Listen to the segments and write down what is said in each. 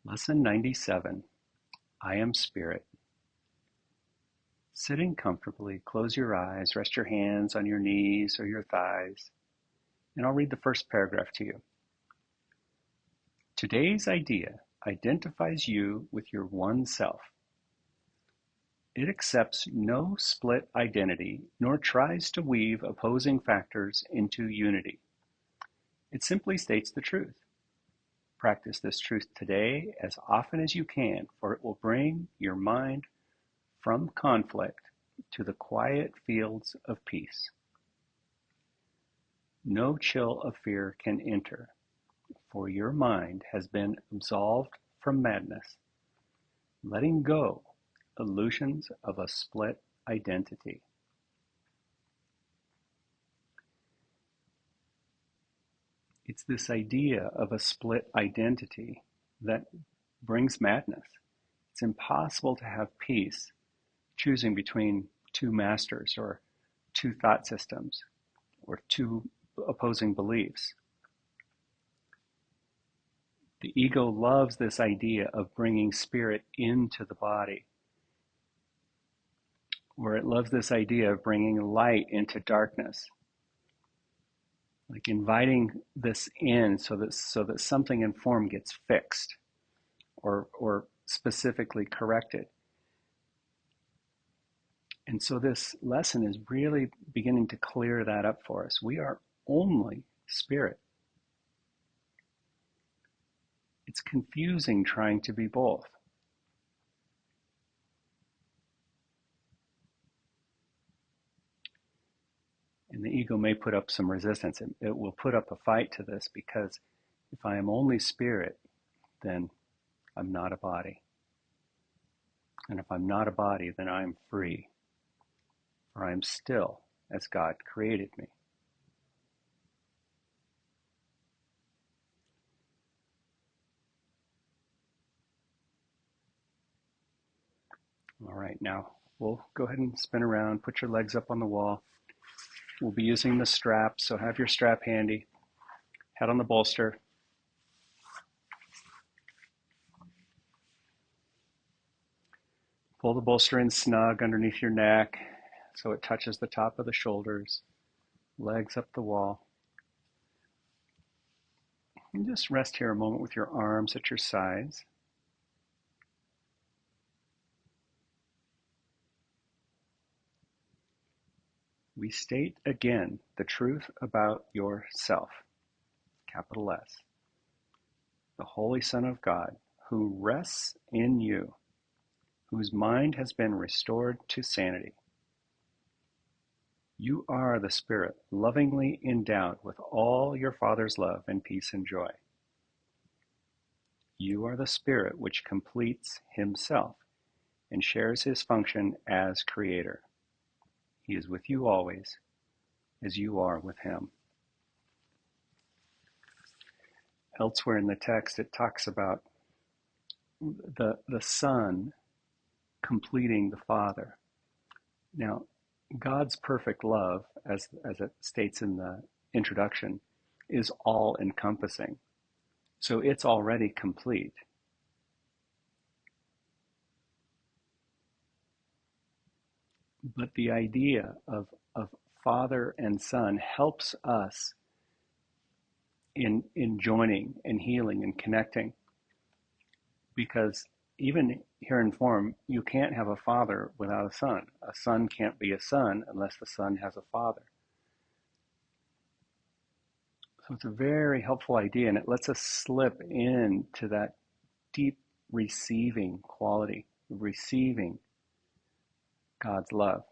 Lesson 97, I am Spirit. Sitting comfortably, close your eyes, rest your hands on your knees or your thighs, and I'll read the first paragraph to you. Today's idea identifies you with your one self. It accepts no split identity, nor tries to weave opposing factors into unity. It simply states the truth. Practice this truth today as often as you can, for it will bring your mind from conflict to the quiet fields of peace. No chill of fear can enter, for your mind has been absolved from madness, letting go illusions of a split identity. It's this idea of a split identity that brings madness. It's impossible to have peace choosing between two masters or two thought systems or two opposing beliefs. The ego loves this idea of bringing spirit into the body, or it loves this idea of bringing light into darkness, like inviting this in so that something in form gets fixed or specifically corrected. And so this lesson is really beginning to clear that up for us. We are only spirit. It's confusing trying to be both. And the ego may put up some resistance. It will put up a fight to this because if I am only spirit, then I'm not a body. And if I'm not a body, then I'm free. For I am still as God created me. All right, now we'll go ahead and spin around, put your legs up on the wall. We'll be using the strap, so have your strap handy. Head on the bolster. Pull the bolster in snug underneath your neck so it touches the top of the shoulders. Legs up the wall. And just rest here a moment with your arms at your sides. We state again the truth about yourself, capital S, the Holy Son of God, who rests in you, whose mind has been restored to sanity. You are the Spirit, lovingly endowed with all your Father's love and peace and joy. You are the Spirit which completes Himself and shares His function as Creator. He is with you always, as you are with Him. Elsewhere in the text, it talks about the Son completing the Father. Now, God's perfect love, as it states in the introduction, is all-encompassing. So it's already complete. But the idea of Father and Son helps us in joining and healing and connecting. Because even here in form, you can't have a father without a son. A son can't be a son unless the son has a father. So it's a very helpful idea, and it lets us slip into that deep receiving quality, receiving God's love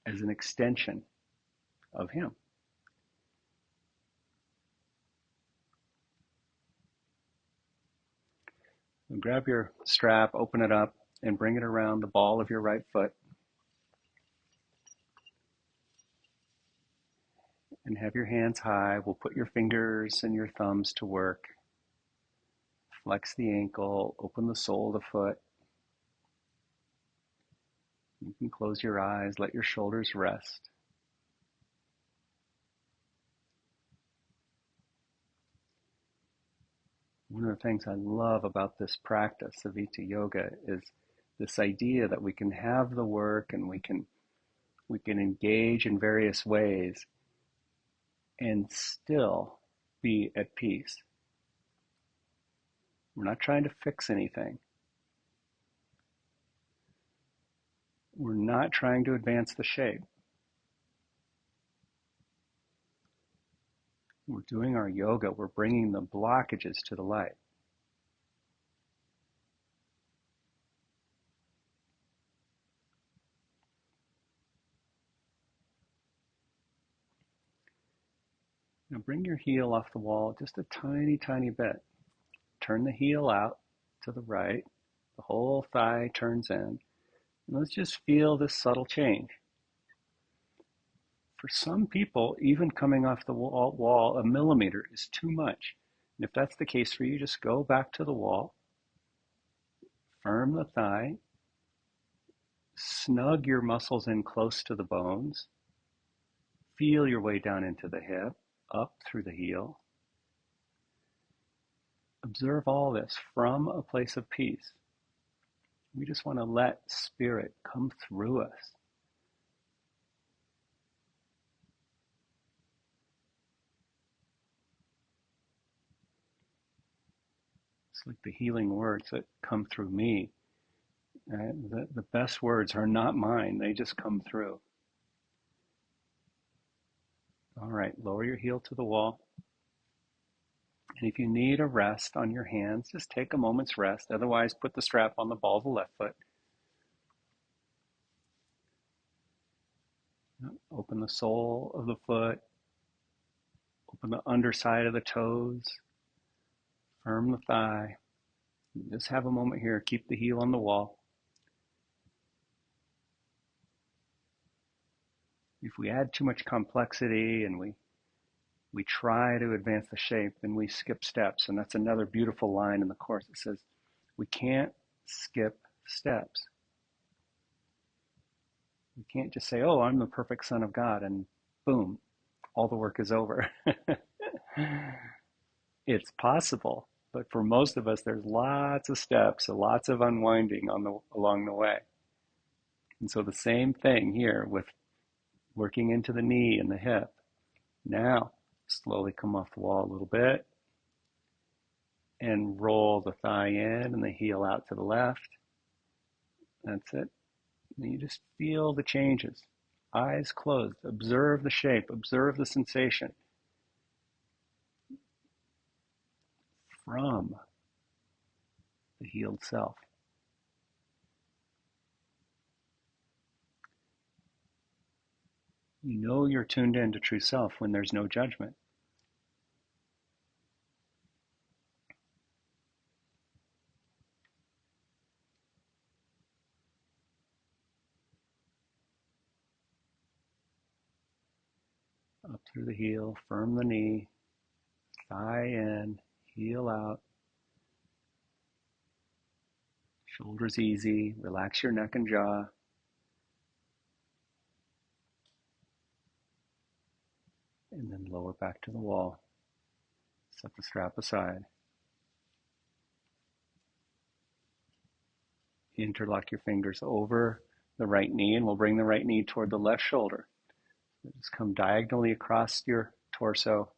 as an extension of Him. So grab your strap, open it up, and bring it around the ball of your right foot. And have your hands high. We'll put your fingers and your thumbs to work. Flex the ankle, open the sole of the foot. You can close your eyes, let your shoulders rest. One of the things I love about this practice, Avita Yoga, is this idea that we can have the work and we can engage in various ways and still be at peace. We're not trying to fix anything. We're not trying to advance the shape. We're doing our yoga. We're bringing the blockages to the light. Now bring your heel off the wall just a tiny, tiny bit. Turn the heel out to the right. The whole thigh turns in. And let's just feel this subtle change. For some people, even coming off the wall a millimeter is too much. And if that's the case for you, just go back to the wall, firm the thigh, snug your muscles in close to the bones, feel your way down into the hip, up through the heel. Observe all this from a place of peace. We just want to let spirit come through us. It's like the healing words that come through me. The best words are not mine, they just come through. All right, lower your heel to the wall. And if you need a rest on your hands, just take a moment's rest. Otherwise, put the strap on the ball of the left foot. Open the sole of the foot. Open the underside of the toes. Firm the thigh. Just have a moment here. Keep the heel on the wall. If we add too much complexity and we try to advance the shape, then we skip steps. And that's another beautiful line in the Course. It says, we can't skip steps. We can't just say, oh, I'm the perfect Son of God, and boom, all the work is over. It's possible, but for most of us, there's lots of steps, lots of unwinding along the way. And so the same thing here with working into the knee and the hip. Now, slowly come off the wall a little bit and roll the thigh in and the heel out to the left. That's it. And you just feel the changes. Eyes closed. Observe the shape. Observe the sensation from the healed self. You know you're tuned in to true self when there's no judgment. Up through the heel, firm the knee, thigh in, heel out. Shoulders easy, relax your neck and jaw. And then lower back to the wall. Set the strap aside. Interlock your fingers over the right knee, and we'll bring the right knee toward the left shoulder. Just come diagonally across your torso.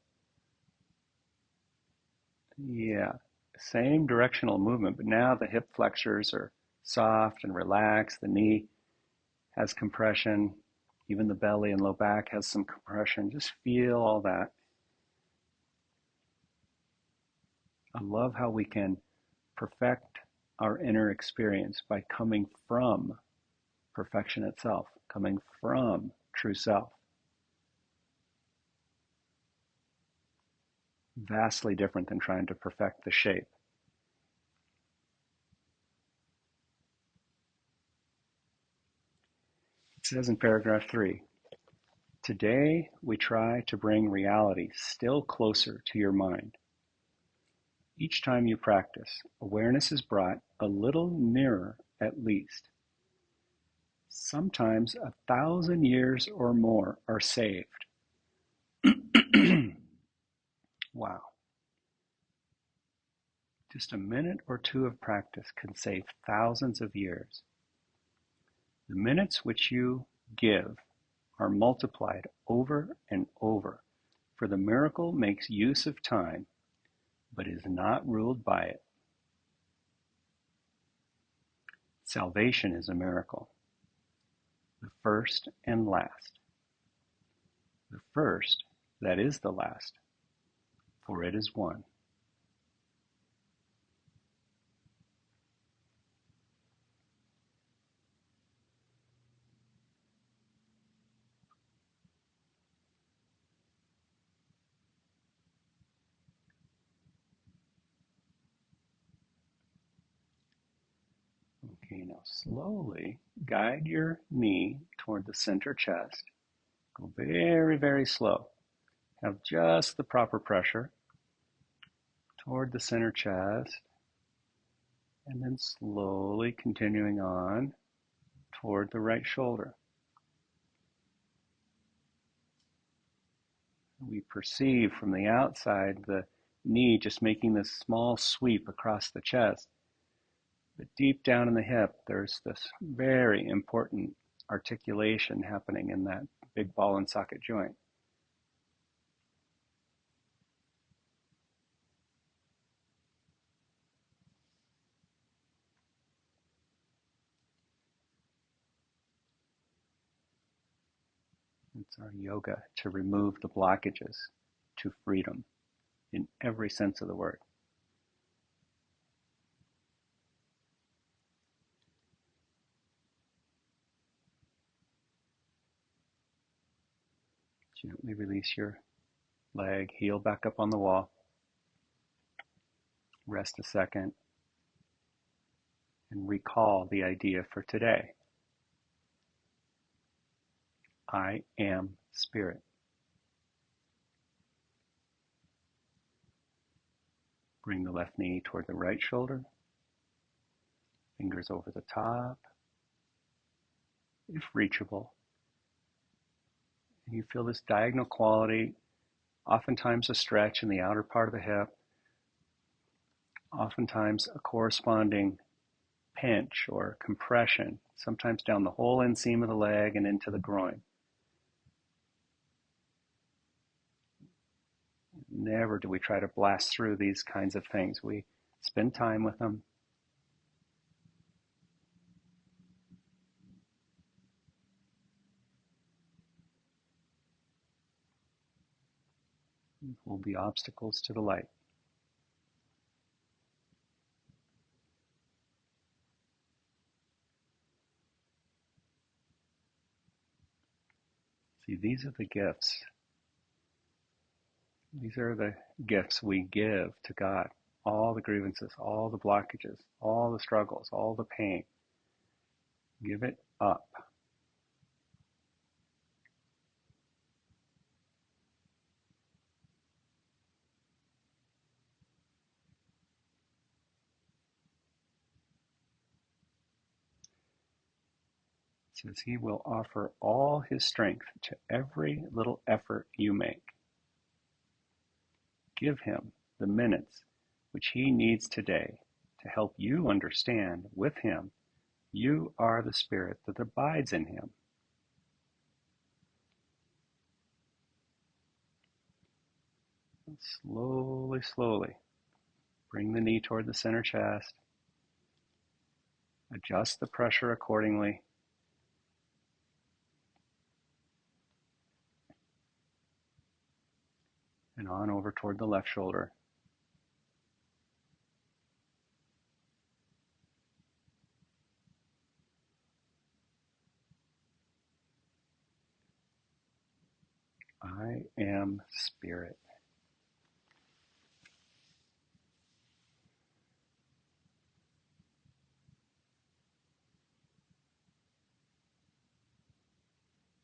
Yeah, same directional movement, but now the hip flexors are soft and relaxed. The knee has compression. Even the belly and low back has some compression. Just feel all that. I love how we can perfect our inner experience by coming from perfection itself, coming from true self. Vastly different than trying to perfect the shape. It says in paragraph 3, today we try to bring reality still closer to your mind. Each time you practice, awareness is brought a little nearer at least. Sometimes 1,000 years or more are saved. Wow. Just a minute or two of practice can save thousands of years. The minutes which you give are multiplied over and over, for the miracle makes use of time, but is not ruled by it. Salvation is a miracle, the first and last. The first, that is the last, for it is one. Okay, now slowly guide your knee toward the center chest. Go very, very slow. Have just the proper pressure toward the center chest, and then slowly continuing on toward the right shoulder. We perceive from the outside the knee just making this small sweep across the chest. But deep down in the hip, there's this very important articulation happening in that big ball and socket joint. It's our yoga to remove the blockages to freedom in every sense of the word. Gently release your leg, heel back up on the wall. Rest a second and recall the idea for today. I am spirit. Bring the left knee toward the right shoulder. Fingers over the top, if reachable. And you feel this diagonal quality, oftentimes a stretch in the outer part of the hip, oftentimes a corresponding pinch or compression, sometimes down the whole inseam of the leg and into the groin. Never do we try to blast through these kinds of things. We spend time with them. Hold the obstacles to the light. See, these are the gifts. These are the gifts we give to God. All the grievances, all the blockages, all the struggles, all the pain. Give it up. It says he will offer all his strength to every little effort you make. Give him the minutes which he needs today to help you understand with him you are the spirit that abides in him. And slowly, slowly, bring the knee toward the center chest. Adjust the pressure accordingly. And on over toward the left shoulder. I am spirit.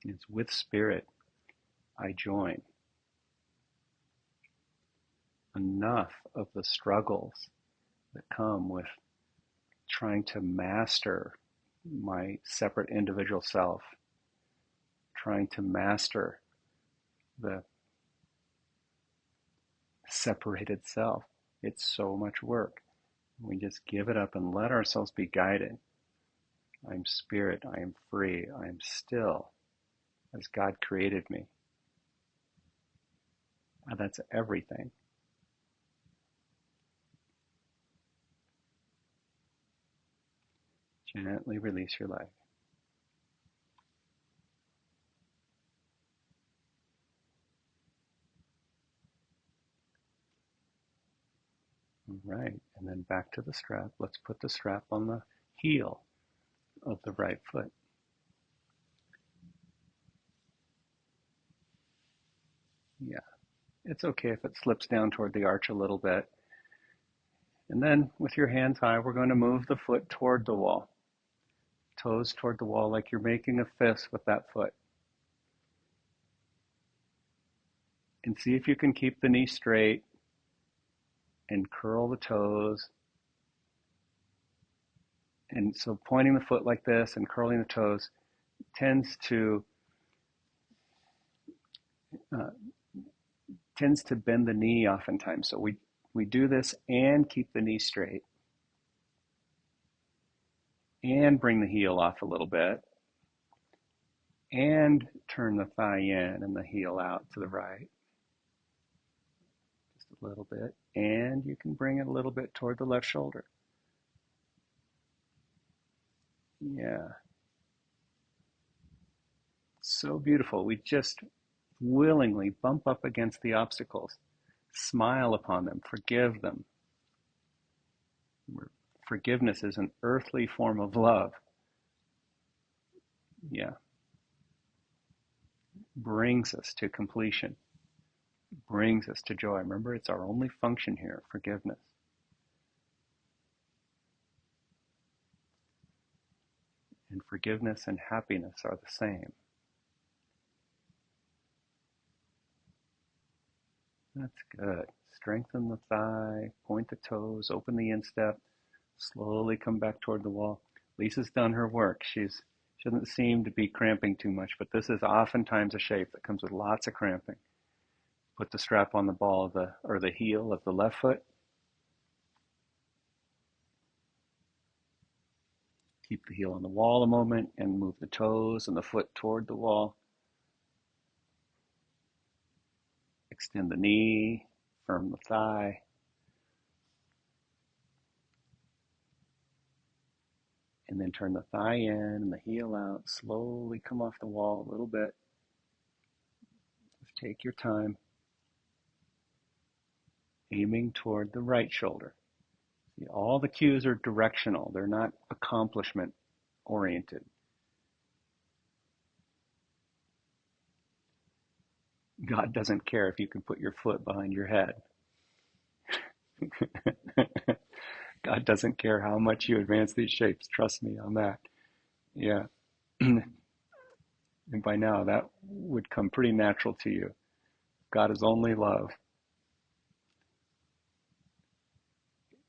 It's with spirit I join. Enough of the struggles that come with trying to master my separate individual self, trying to master the separated self. It's so much work. We just give it up and let ourselves be guided. I'm spirit, I am free, I am still as God created me. That's everything. Gently release your leg. All right, and then back to the strap. Let's put the strap on the heel of the right foot. Yeah, it's okay if it slips down toward the arch a little bit. And then with your hands high, we're going to move the foot toward the wall. Toes toward the wall like you're making a fist with that foot. And see if you can keep the knee straight and curl the toes. And so pointing the foot like this and curling the toes tends to uh, bend the knee oftentimes. So we do this and keep the knee straight and bring the heel off a little bit and turn the thigh in and the heel out to the right just a little bit, and you can bring it a little bit toward the left shoulder. Yeah, so beautiful. We just willingly bump up against the obstacles, smile upon them, forgive them. Forgiveness is an earthly form of love. Yeah, brings us to completion, brings us to joy. Remember, it's our only function here, forgiveness. And forgiveness and happiness are the same. That's good. Strengthen the thigh, point the toes, open the instep, slowly come back toward the wall. Lisa's done her work. She doesn't seem to be cramping too much, but this is oftentimes a shape that comes with lots of cramping. Put the strap on the ball of the heel of the left foot. Keep the heel on the wall a moment and move the toes and the foot toward the wall. Extend the knee, firm the thigh. And then turn the thigh in and the heel out. Slowly come off the wall a little bit. Just take your time. Aiming toward the right shoulder. See, all the cues are directional. They're not accomplishment oriented. God doesn't care if you can put your foot behind your head. God doesn't care how much you advance these shapes. Trust me on that. Yeah. And by now, that would come pretty natural to you. God is only love.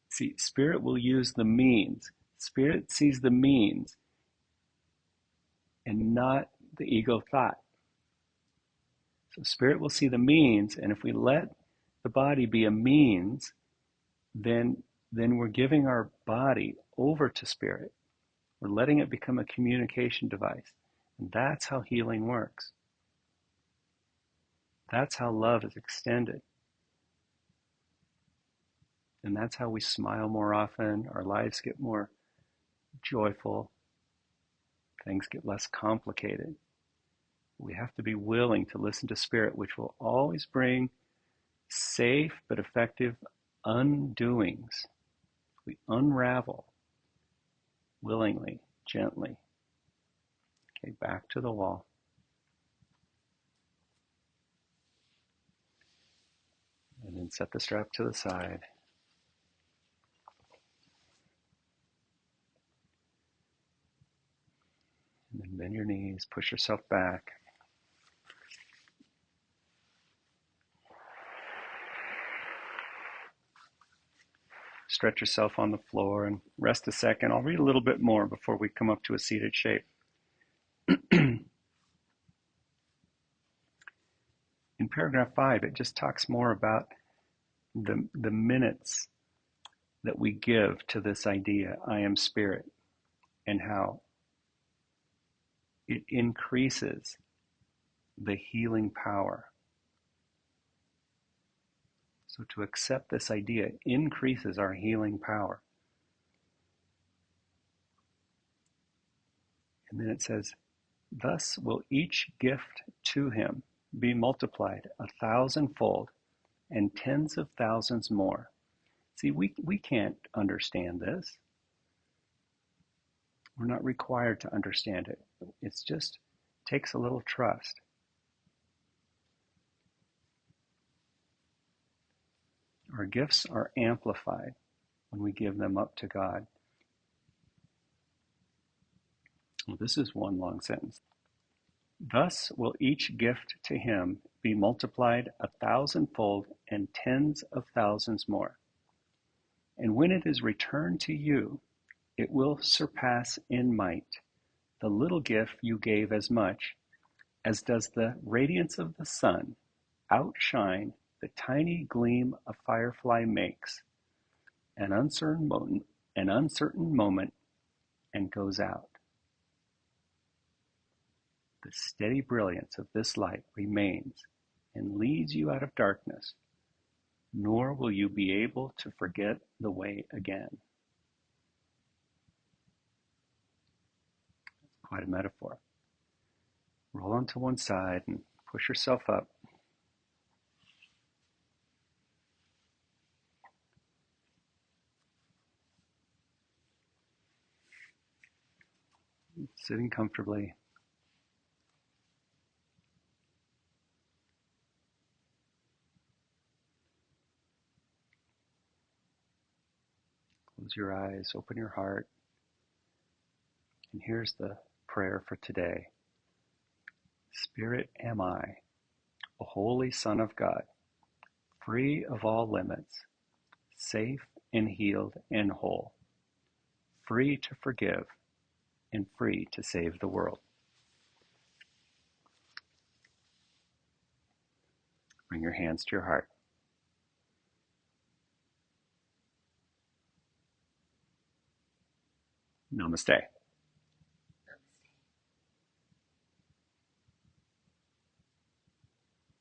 See, Spirit will use the means. Spirit sees the means and not the ego thought. So Spirit will see the means, and if we let the body be a means, then we're giving our body over to Spirit. We're letting it become a communication device. And that's how healing works. That's how love is extended. And that's how we smile more often, our lives get more joyful, things get less complicated. We have to be willing to listen to Spirit, which will always bring safe but effective undoings. We unravel willingly, gently. Okay, back to the wall. And then set the strap to the side. And then bend your knees, push yourself back. Stretch yourself on the floor and rest a second. I'll read a little bit more before we come up to a seated shape. In paragraph 5, it just talks more about the minutes that we give to this idea, I am spirit, and how it increases the healing power. So to accept this idea increases our healing power. And then it says, thus will each gift to him be multiplied 1,000-fold and tens of thousands more. See, we can't understand this. We're not required to understand it. It's just takes a little trust. Our gifts are amplified when we give them up to God. Well, this is one long sentence. Thus will each gift to him be multiplied 1,000-fold and tens of thousands more. And when it is returned to you, it will surpass in might the little gift you gave, as much as does the radiance of the sun outshine the tiny gleam a firefly makes, an uncertain moment, and goes out. The steady brilliance of this light remains and leads you out of darkness, nor will you be able to forget the way again. Quite a metaphor. Roll onto one side and push yourself up. Sitting comfortably. Close your eyes, open your heart. And here's the prayer for today. Spirit am I, a holy Son of God, free of all limits, safe and healed and whole, free to forgive and free to save the world. Bring your hands to your heart. Namaste.